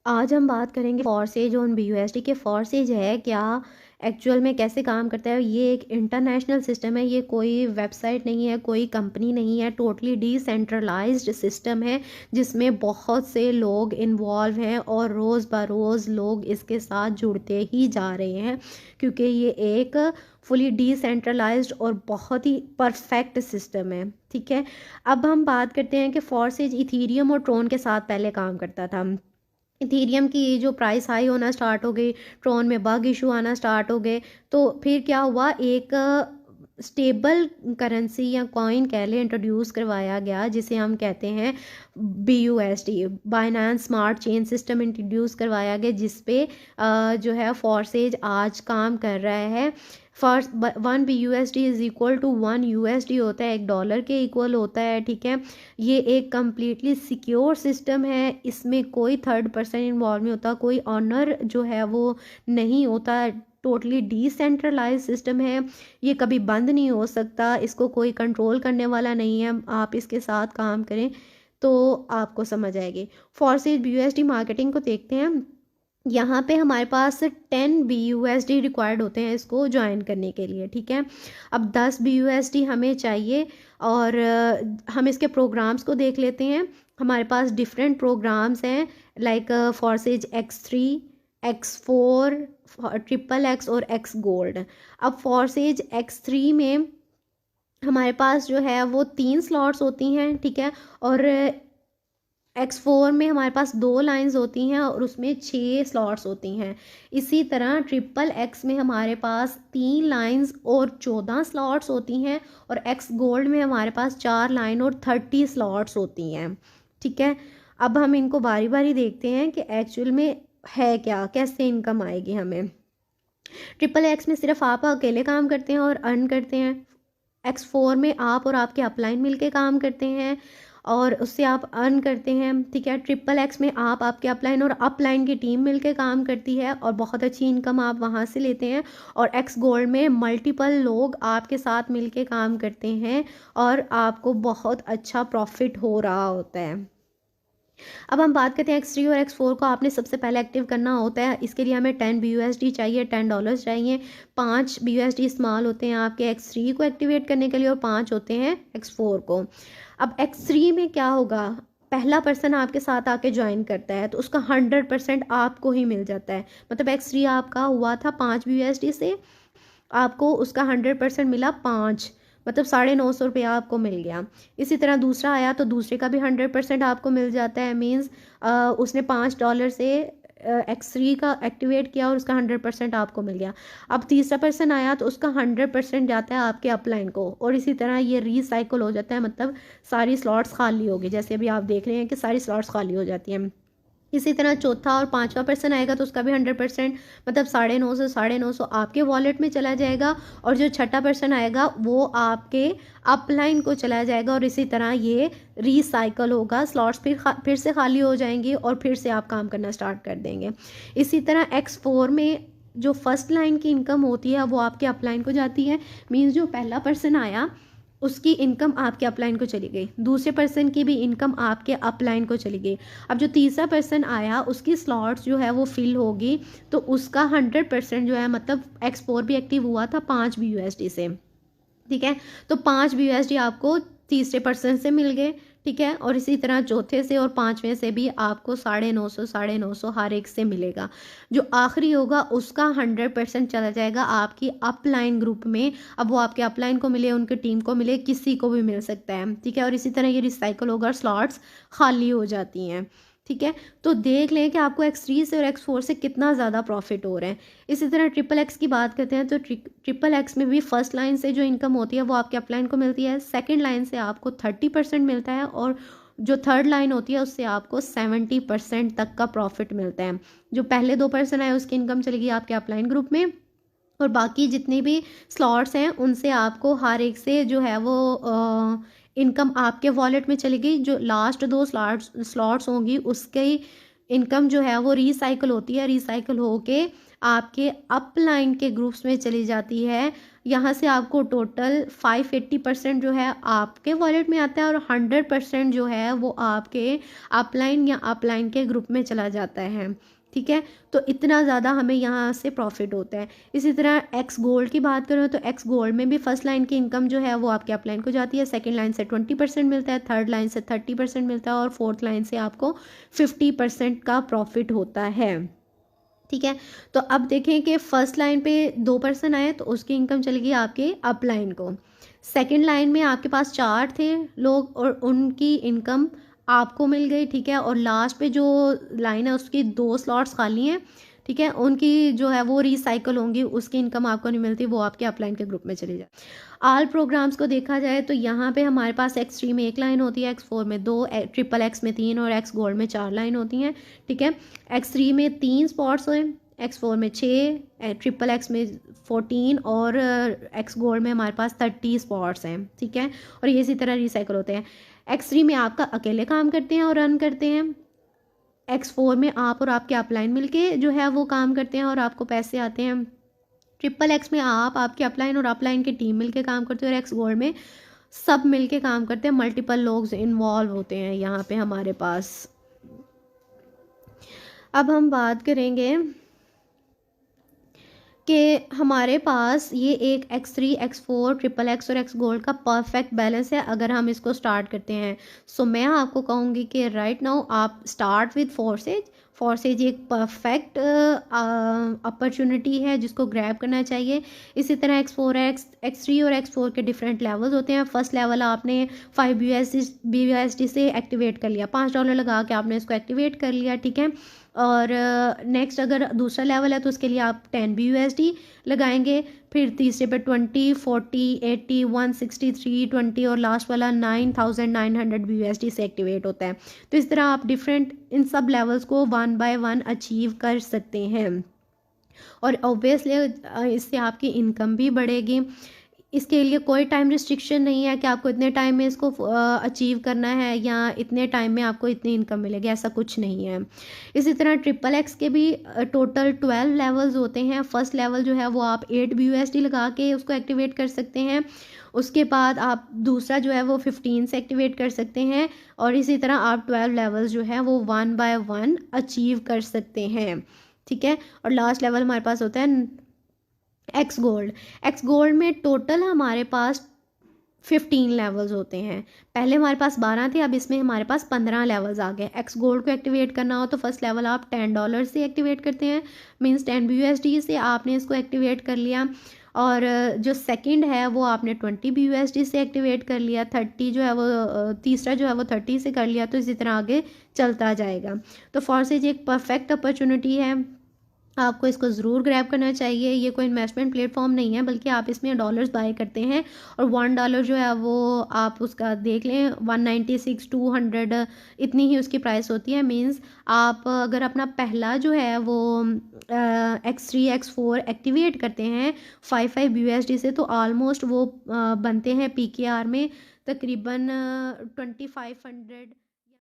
आज हम बात करेंगे फॉर्सेज ऑन BUSD के फॉर्सेज है क्या, एक्चुअल में कैसे काम करता है। ये एक इंटरनेशनल सिस्टम है, ये कोई वेबसाइट नहीं है, कोई कंपनी नहीं है, टोटली डिसेंट्रलाइज्ड सिस्टम है जिसमें बहुत से लोग इन्वॉल्व हैं और रोज़ बरोज़ लोग इसके साथ जुड़ते ही जा रहे हैं क्योंकि ये एक फुली डिसेंट्रलाइज्ड और बहुत ही परफेक्ट सिस्टम है। ठीक है, अब हम बात करते हैं कि फॉर्सेज इथीरियम और ट्रोन के साथ पहले काम करता था। इथीरियम की जो प्राइस हाई होना स्टार्ट हो गई, ट्रोन में बग इशू आना स्टार्ट हो गए, तो फिर क्या हुआ, एक स्टेबल करेंसी या कॉइन कह लें इंट्रोड्यूस करवाया गया जिसे हम कहते हैं BUSD, Binance smart chain system introduce करवाया गया जिस पे जो है फॉर्सेज आज काम कर रहा है। First 1 BUSD is equal to 1 USD होता है, $1 के इक्वल होता है। ठीक है, ये एक कम्प्लीटली सिक्योर सिस्टम है, इसमें कोई थर्ड पर्सन इन्वॉल्व नहीं होता, कोई ऑनर जो है वो नहीं होता, टोटली डिसेंट्रलाइज सिस्टम है, ये कभी बंद नहीं हो सकता, इसको कोई कंट्रोल करने वाला नहीं है। आप इसके साथ काम करें तो आपको समझ आएगी। फॉर्सेज BUSD मार्केटिंग को देखते हैं। यहाँ पे हमारे पास 10 BUSD रिक्वायर्ड होते हैं इसको ज्वाइन करने के लिए। ठीक है, अब 10 BUSD हमें चाहिए और हम इसके प्रोग्राम्स को देख लेते हैं। हमारे पास डिफरेंट प्रोग्राम्स हैं like Forsage X3, X4, XXX और X गोल्ड। अब फॉर्सेज X3 में हमारे पास जो है वो 3 स्लॉट्स होती हैं। ठीक है, और X4 में हमारे पास 2 लाइंस होती हैं और उसमें 6 स्लॉट्स होती हैं। इसी तरह XXX में हमारे पास 3 लाइंस और 14 स्लॉट्स होती हैं और X गोल्ड में हमारे पास 4 लाइन और 30 स्लॉट्स होती हैं। ठीक है, अब हम इनको बारी बारी देखते हैं कि एक्चुअल में है क्या, कैसे इनकम आएगी हमें। XXX में सिर्फ आप अकेले काम करते हैं और अर्न करते हैं। X4 में आप और आपके अपलाइन मिलके काम करते हैं और उससे आप अर्न करते हैं। ठीक है, XXX में आप, आपके अपलाइन और अपलाइन की टीम मिलके काम करती है और बहुत अच्छी इनकम आप वहाँ से लेते हैं। और X गोल्ड में मल्टीपल लोग आपके साथ मिलके काम करते हैं और आपको बहुत अच्छा प्रॉफिट हो रहा होता है। अब हम बात करते हैं X3 और X4 को आपने सबसे पहले एक्टिव करना होता है। इसके लिए हमें 10 BUSD चाहिए, $10 चाहिए। 5 BUSD इस्तेमाल होते हैं आपके X3 को एक्टिवेट करने के लिए और 5 होते हैं X4 को। अब X3 में क्या होगा, पहला पर्सन आपके साथ आके ज्वाइन करता है तो उसका 100% आपको ही मिल जाता है। मतलब X3 आपका हुआ था 5 BUSD से, आपको उसका 100% मिला 5, मतलब ₹950 आपको मिल गया। इसी तरह दूसरा आया तो दूसरे का भी 100% आपको मिल जाता है। मीन्स उसने $5 से X3 का एक्टिवेट किया और उसका 100% आपको मिल गया। अब तीसरा पर्सन आया तो उसका 100% जाता है आपके अपलाइन को और इसी तरह ये रीसाइकल हो जाता है, मतलब सारी स्लॉट्स खाली होगी। जैसे अभी आप देख रहे हैं कि सारी स्लॉट्स खाली हो जाती हैं। इसी तरह चौथा और पांचवा पर्सन आएगा तो उसका भी 100%, मतलब 950 आपके वॉलेट में चला जाएगा और जो छठा पर्सन आएगा वो आपके अपलाइन को चला जाएगा और इसी तरह ये रिसाइकल होगा, स्लॉट्स फिर से खाली हो जाएंगी और फिर से आप काम करना स्टार्ट कर देंगे। इसी तरह X4 में जो फर्स्ट लाइन की इनकम होती है वो आपके अपलाइन को जाती है। मीन्स जो पहला पर्सन आया उसकी इनकम आपके अपलाइन को चली गई, दूसरे पर्सन की भी इनकम आपके अपलाइन को चली गई। अब जो तीसरा पर्सन आया उसकी स्लॉट्स जो है वो फिल होगी तो उसका 100% जो है, मतलब X4 भी एक्टिव हुआ था 5 BUSD से। ठीक है, तो 5 BUSD आपको तीसरे पर्सन से मिल गए। ठीक है, और इसी तरह चौथे से और पांचवें से भी आपको 950 हर एक से मिलेगा। जो आखिरी होगा उसका 100% चला जाएगा आपकी अपलाइन ग्रुप में। अब वो आपके अपलाइन को मिले, उनकी टीम को मिले, किसी को भी मिल सकता है। ठीक है, और इसी तरह ये रिसाइकल होगा, स्लॉट्स खाली हो जाती हैं। ठीक है, तो देख लें कि आपको X3 से और X4 से कितना ज़्यादा प्रॉफिट हो रहा है। इसी तरह XXX की बात करते हैं तो XXX में भी फर्स्ट लाइन से जो इनकम होती है वो आपके अपलाइन को मिलती है, सेकंड लाइन से आपको 30% मिलता है और जो थर्ड लाइन होती है उससे आपको 70% तक का प्रॉफिट मिलता है। जो पहले 2 पर्सन आए उसकी इनकम चलेगी आपके अपलाइन ग्रुप में और बाकी जितने भी स्लॉट्स हैं उनसे आपको हर एक से जो है वो इनकम आपके वॉलेट में चलेगी। जो लास्ट 2 स्लॉट्स होंगी उसके इनकम जो है वो रिसाइकल होती है, रिसाइकल होके आपके अपलाइन के ग्रुप्स में चली जाती है। यहाँ से आपको टोटल 580% जो है आपके वॉलेट में आता है और 100% जो है वो आपके अपलाइन या अपलाइन के ग्रुप में चला जाता है। ठीक है, तो इतना ज़्यादा हमें यहाँ से प्रॉफिट होता है। इसी तरह एक्स गोल्ड की बात करें तो एक्स गोल्ड में भी फर्स्ट लाइन की इनकम जो है वो आपके अपलाइन को जाती है, सेकंड लाइन से 20% मिलता है, थर्ड लाइन से 30% मिलता है और फोर्थ लाइन से आपको 50% का प्रॉफिट होता है। ठीक है, तो अब देखें कि फर्स्ट लाइन पे 2 पर्सन आए तो उसकी इनकम चलेगी आपके अप लाइन को। सेकंड लाइन में आपके पास 4 थे लोग और उनकी इनकम आपको मिल गई। ठीक है, और लास्ट पे जो लाइन है उसकी 2 स्लॉट्स खाली हैं। ठीक है, उनकी जो है वो रिसाइकल होंगी, उसकी इनकम आपको नहीं मिलती, वो आपके अपलाइन के ग्रुप में चली जाए। आल प्रोग्राम्स को देखा जाए तो यहाँ पे हमारे पास X3 में 1 लाइन होती है, X4 में 2, ट्रिपल एक्स में 3 और एक्स गोल्ड में 4 लाइन होती हैं। ठीक है, X3 में 3 स्पॉट्स हैं, X4 में 6, ट्रिपल एक्स में 14 और एक्स गोल्ड में हमारे पास 30 स्पॉट्स हैं। ठीक है, और ये इसी तरह रिसाइकल होते हैं। X3 में आपका अकेले काम करते हैं और रन करते हैं, X4 में आप और आपके अपलाइन मिलके जो है वो काम करते हैं और आपको पैसे आते हैं, ट्रिपल एक्स में आप आपके अपलाइन और अपलाइन की टीम मिलके काम करते हैं और एक्स गोल्ड में सब मिलके काम करते हैं, मल्टीपल लोग इन्वॉल्व होते हैं यहाँ पे हमारे पास। अब हम बात करेंगे कि हमारे पास ये एक X3, X4, ट्रिपल एक्स और एक्स गोल्ड का परफेक्ट बैलेंस है अगर हम इसको स्टार्ट करते हैं। सो मैं आपको कहूँगी कि राइट नाउ आप स्टार्ट विद फोर्सेज। फोर्सेज एक परफेक्ट अपॉर्चुनिटी है जिसको ग्रैब करना चाहिए। इसी तरह X4, X3 और X4 के डिफरेंट लेवल्स होते हैं। फर्स्ट लेवल आपने 5 BUSD से एक्टिवेट कर लिया, $5 लगा के आपने इसको एक्टिवेट कर लिया। ठीक है, और नेक्स्ट अगर दूसरा लेवल है तो उसके लिए आप 10 BUSD लगाएंगे, फिर तीसरे पे 20, 40, 80, 163, 20 और लास्ट वाला 9900 BUSD से एक्टिवेट होता है। तो इस तरह आप डिफरेंट इन सब लेवल्स को 1 बाय 1 अचीव कर सकते हैं और ऑब्वियसली इससे आपकी इनकम भी बढ़ेगी। इसके लिए कोई टाइम रिस्ट्रिक्शन नहीं है कि आपको इतने टाइम में इसको अचीव करना है या इतने टाइम में आपको इतनी इनकम मिलेगी, ऐसा कुछ नहीं है। इसी तरह ट्रिपल एक्स के भी टोटल 12 लेवल्स होते हैं। फर्स्ट लेवल जो है वो आप 8 BUSD लगा के उसको एक्टिवेट कर सकते हैं, उसके बाद आप दूसरा जो है वो 15 से एक्टिवेट कर सकते हैं और इसी तरह आप 12 लेवल्स जो है वो 1 बाय 1 अचीव कर सकते हैं। ठीक है, और लास्ट लेवल हमारे पास होता है एक्स गोल्ड। एक्स गोल्ड में टोटल हमारे पास 15 लेवल्स होते हैं। पहले हमारे पास 12 थे, अब इसमें हमारे पास 15 लेवल्स आ गए। एक्स गोल्ड को एक्टिवेट करना हो तो फर्स्ट लेवल आप $10 से एक्टिवेट करते हैं, मींस 10 BUSD से आपने इसको एक्टिवेट कर लिया। और जो सेकंड है वो आपने 20 BUSD से एक्टिवेट कर लिया, 30 जो है वो तीसरा जो है वो 30 से कर लिया, तो इसी तरह आगे चलता जाएगा। तो फॉर्सेज एक परफेक्ट अपॉर्चुनिटी है, आपको इसको ज़रूर ग्रैब करना चाहिए। ये कोई इन्वेस्टमेंट प्लेटफॉर्म नहीं है बल्कि आप इसमें डॉलर्स बाय करते हैं और $1 जो है वो आप उसका देख लें 196, 200 इतनी ही उसकी प्राइस होती है। मींस आप अगर अपना पहला जो है वो X3, X4 एक्टिवेट करते हैं 5 BUSD से, तो ऑलमोस्ट वो बनते हैं PKR में तकरीबन 2500